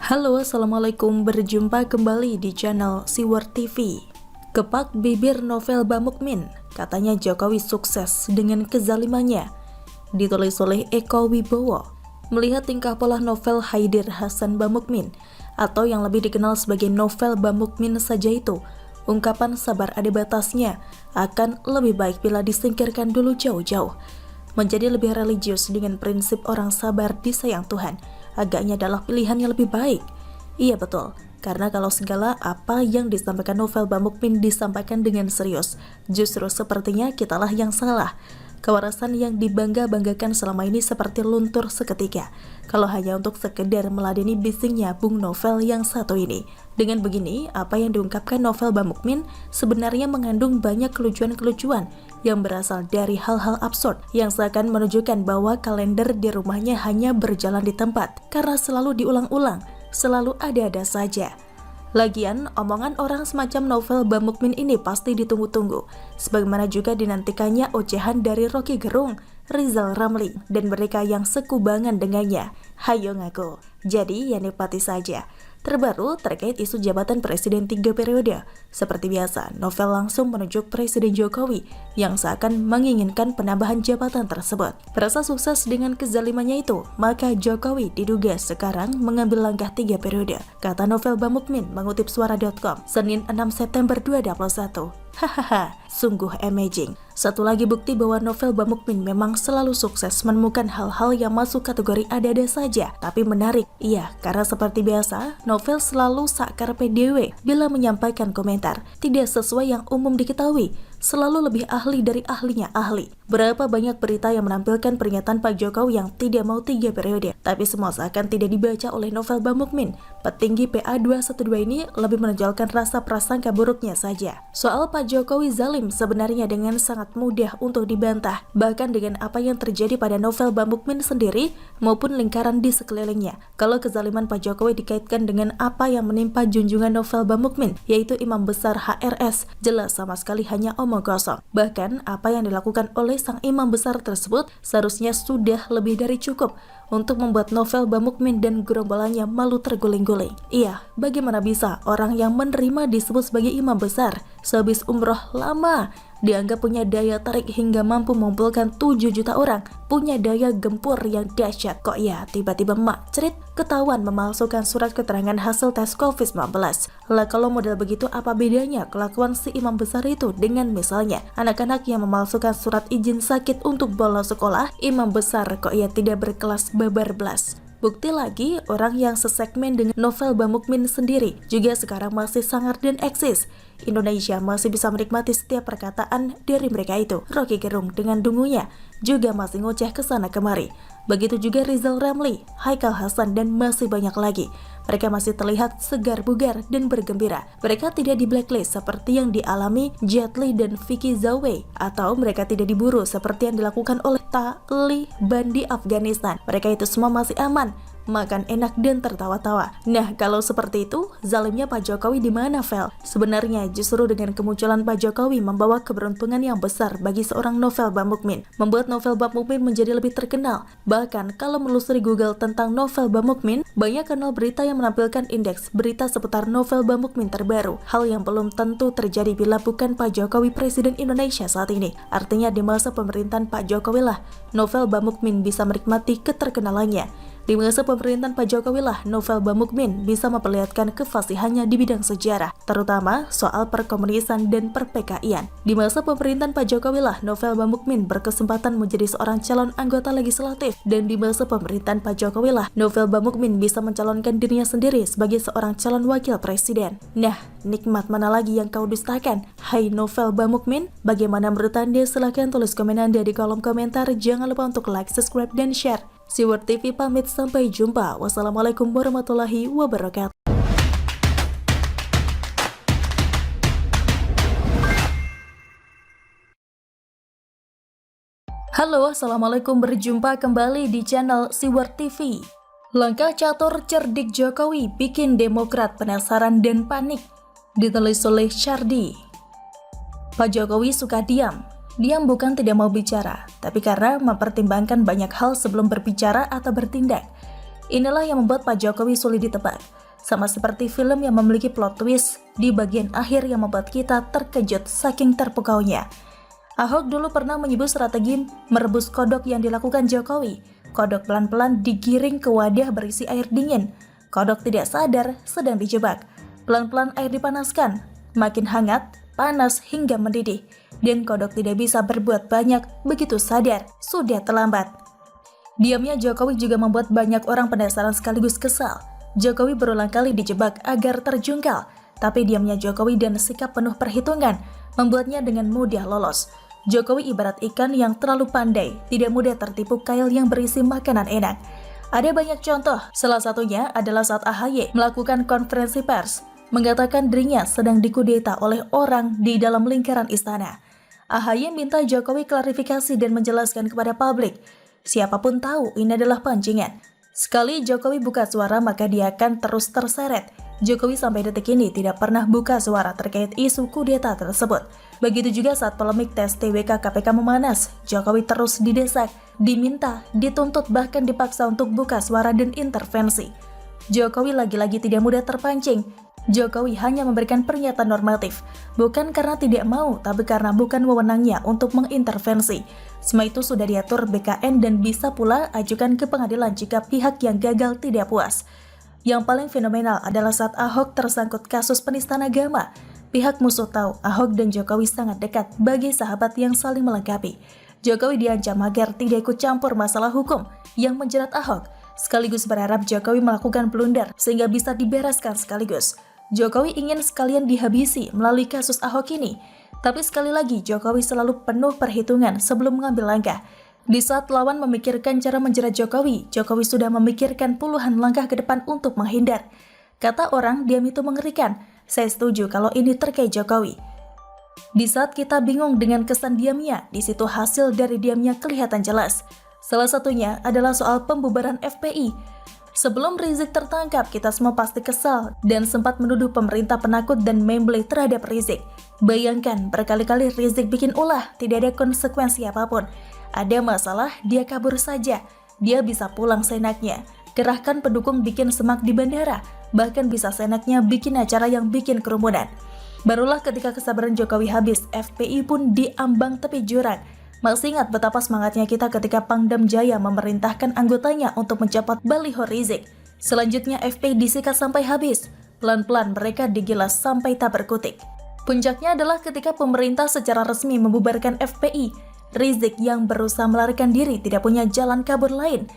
Halo, Assalamualaikum, berjumpa kembali di channel Siwar TV. Kepak bibir novel Bamukmin, katanya Jokowi sukses dengan kezalimannya. Ditulis oleh Eko Wibowo. Melihat tingkah pola novel Haidir Hasan Bamukmin, atau yang lebih dikenal sebagai novel Bamukmin saja itu, ungkapan sabar ada batasnya, akan lebih baik bila disingkirkan dulu jauh-jauh. Menjadi lebih religius dengan prinsip orang sabar disayang Tuhan, agaknya adalah pilihan yang lebih baik. Iya betul, karena kalau segala apa yang disampaikan novel Bamukmin disampaikan dengan serius, justru sepertinya kitalah yang salah. Kewarasan yang dibangga-banggakan selama ini seperti luntur seketika, kalau hanya untuk sekedar meladeni bisingnya Bung Novel yang satu ini. Dengan begini, apa yang diungkapkan novel Bamukmin sebenarnya mengandung banyak kelucuan-kelucuan yang berasal dari hal-hal absurd yang seakan menunjukkan bahwa kalender di rumahnya hanya berjalan di tempat karena selalu diulang-ulang, selalu ada-ada saja. Lagian, omongan orang semacam novel Bamukmin ini pasti ditunggu-tunggu, sebagaimana juga dinantikannya ocehan dari Rocky Gerung, Rizal Ramli, dan mereka yang sekubangan dengannya. Hayo ngaku, jadi ya nikmati saja. Terbaru terkait isu jabatan Presiden 3 periode. Seperti biasa, novel langsung menunjuk Presiden Jokowi yang seakan menginginkan penambahan jabatan tersebut. Merasa sukses dengan kezalimannya itu, maka Jokowi diduga sekarang mengambil langkah 3 periode, kata novel Bamukmin mengutip suara.com, Senin 6 September 2021. Hahaha, sungguh amazing. Satu lagi bukti bahwa novel Bamukmin memang selalu sukses menemukan hal-hal yang masuk kategori ada-ada saja, tapi menarik. Iya, karena seperti biasa, novel selalu sakar PDW bila menyampaikan komentar, tidak sesuai yang umum diketahui, selalu lebih ahli dari ahlinya ahli. Berapa banyak berita yang menampilkan pernyataan Pak Jokowi yang tidak mau 3 periode, tapi semua seakan tidak dibaca oleh novel Bamukmin. Petinggi PA212 ini lebih menonjolkan rasa prasangka buruknya saja. Soal Pak Jokowi zalim sebenarnya dengan sangat mudah untuk dibantah, bahkan dengan apa yang terjadi pada novel Bamukmin sendiri maupun lingkaran di sekelilingnya. Kalau kezaliman Pak Jokowi dikaitkan dengan apa yang menimpa junjungan novel Bamukmin, yaitu Imam Besar HRS, jelas sama sekali hanya omong kosong. Bahkan apa yang dilakukan oleh sang imam besar tersebut seharusnya sudah lebih dari cukup untuk membuat novel Bamukmin dan gerombolannya malu terguling-guling. Iya, bagaimana bisa orang yang menerima disebut sebagai imam besar sehabis umroh lama dianggap punya daya tarik hingga mampu mengumpulkan 7 juta orang, punya daya gempur yang dahsyat. Kok ya tiba-tiba mak cerit ketahuan memalsukan surat keterangan hasil tes COVID-19. Lah kalau model begitu apa bedanya kelakuan si imam besar itu dengan misalnya anak-anak yang memalsukan surat izin sakit untuk bolos sekolah? Imam besar kok ya tidak berkelas babar belas. Bukti lagi, orang yang sesegmen dengan novel Bamukmin sendiri juga sekarang masih sangar dan eksis. Indonesia masih bisa menikmati setiap perkataan dari mereka itu. Rocky Gerung dengan dungunya juga masih ngoceh kesana kemari. Begitu juga Rizal Ramli, Haikal Hasan, dan masih banyak lagi. Mereka masih terlihat segar bugar dan bergembira. Mereka tidak di blacklist seperti yang dialami Jet Li dan Vicky Zhao, atau mereka tidak diburu seperti yang dilakukan oleh Taliban di Afghanistan. Mereka itu semua masih aman, makan enak dan tertawa-tawa. Nah, kalau seperti itu, zalimnya Pak Jokowi di mana, Vel? Sebenarnya justru dengan kemunculan Pak Jokowi membawa keberuntungan yang besar bagi seorang novel Bamukmin, membuat novel Bamukmin menjadi lebih terkenal. Bahkan kalau menelusuri Google tentang novel Bamukmin, banyak kanal berita yang menampilkan indeks berita seputar novel Bamukmin terbaru. Hal yang belum tentu terjadi bila bukan Pak Jokowi Presiden Indonesia saat ini. Artinya di masa pemerintahan Pak Jokowi lah novel Bamukmin bisa menikmati keterkenalannya. Di masa pemerintahan Pak Jokowi lah novel Bamukmin bisa memperlihatkan kefasihannya di bidang sejarah, terutama soal perkomunisan dan per-PKI-an. Di masa pemerintahan Pak Jokowi lah novel Bamukmin berkesempatan menjadi seorang calon anggota legislatif, dan di masa pemerintahan Pak Jokowi lah novel Bamukmin bisa mencalonkan dirinya sendiri sebagai seorang calon wakil presiden. Nah, nikmat mana lagi yang kau dustakan? Hai novel Bamukmin, bagaimana menurut Anda? Silahkan tulis komen Anda di kolom komentar. Jangan lupa untuk like, subscribe, dan share. Siwar TV pamit, sampai jumpa. Wassalamualaikum warahmatullahi wabarakatuh. Halo, Assalamualaikum, berjumpa kembali di channel Siwar TV. Langkah catur cerdik Jokowi bikin Demokrat penasaran dan panik. Ditulis oleh Syardi. Pak Jokowi suka diam. Diam bukan tidak mau bicara, tapi karena mempertimbangkan banyak hal sebelum berbicara atau bertindak. Inilah yang membuat Pak Jokowi sulit ditebak. Sama seperti film yang memiliki plot twist di bagian akhir yang membuat kita terkejut saking terpukaunya. Ahok dulu pernah menyebut strategi merebus kodok yang dilakukan Jokowi. Kodok pelan-pelan digiring ke wadah berisi air dingin. Kodok tidak sadar sedang dijebak. Pelan-pelan air dipanaskan, makin hangat, panas hingga mendidih. Dan kodok tidak bisa berbuat banyak, begitu sadar, sudah terlambat. Diamnya Jokowi juga membuat banyak orang penasaran sekaligus kesal. Jokowi berulang kali dijebak agar terjungkal, tapi diamnya Jokowi dan sikap penuh perhitungan membuatnya dengan mudah lolos. Jokowi ibarat ikan yang terlalu pandai, tidak mudah tertipu kail yang berisi makanan enak. Ada banyak contoh, salah satunya adalah saat AHY melakukan konferensi pers, mengatakan dirinya sedang dikudeta oleh orang di dalam lingkaran istana. AHY minta Jokowi klarifikasi dan menjelaskan kepada publik. Siapapun tahu ini adalah pancingan. Sekali Jokowi buka suara maka dia akan terus terseret. Jokowi sampai detik ini tidak pernah buka suara terkait isu kudeta tersebut. Begitu juga saat polemik tes TWK KPK memanas, Jokowi terus didesak, diminta, dituntut bahkan dipaksa untuk buka suara dan intervensi. Jokowi lagi-lagi tidak mudah terpancing. Jokowi hanya memberikan pernyataan normatif, bukan karena tidak mau, tapi karena bukan wewenangnya untuk mengintervensi. Semua itu sudah diatur BKN dan bisa pula ajukan ke pengadilan jika pihak yang gagal tidak puas. Yang paling fenomenal adalah saat Ahok tersangkut kasus penistaan agama. Pihak musuh tahu Ahok dan Jokowi sangat dekat bagi sahabat yang saling melengkapi. Jokowi diancam agar tidak ikut campur masalah hukum yang menjerat Ahok, sekaligus berharap Jokowi melakukan blunder sehingga bisa dibereskan sekaligus. Jokowi ingin sekalian dihabisi melalui kasus Ahok ini. Tapi sekali lagi Jokowi selalu penuh perhitungan sebelum mengambil langkah. Di saat lawan memikirkan cara menjerat Jokowi, Jokowi sudah memikirkan puluhan langkah ke depan untuk menghindar. Kata orang, diam itu mengerikan. Saya setuju kalau ini terkait Jokowi. Di saat kita bingung dengan kesan diamnya, di situ hasil dari diamnya kelihatan jelas. Salah satunya adalah soal pembubaran FPI. Sebelum Rizik tertangkap, kita semua pasti kesal dan sempat menuduh pemerintah penakut dan membleh terhadap Rizik. Bayangkan, berkali-kali Rizik bikin ulah, tidak ada konsekuensi apapun. Ada masalah, dia kabur saja. Dia bisa pulang seenaknya. Kerahkan pendukung bikin semak di bandara, bahkan bisa seenaknya bikin acara yang bikin kerumunan. Barulah ketika kesabaran Jokowi habis, FPI pun diambang tepi jurang. Masih ingat betapa semangatnya kita ketika Pangdam Jaya memerintahkan anggotanya untuk mencopot baliho Rizik. Selanjutnya FPI disikat sampai habis. Pelan-pelan mereka digilas sampai tak berkutik. Puncaknya adalah ketika pemerintah secara resmi membubarkan FPI. Rizik yang berusaha melarikan diri tidak punya jalan kabur lain.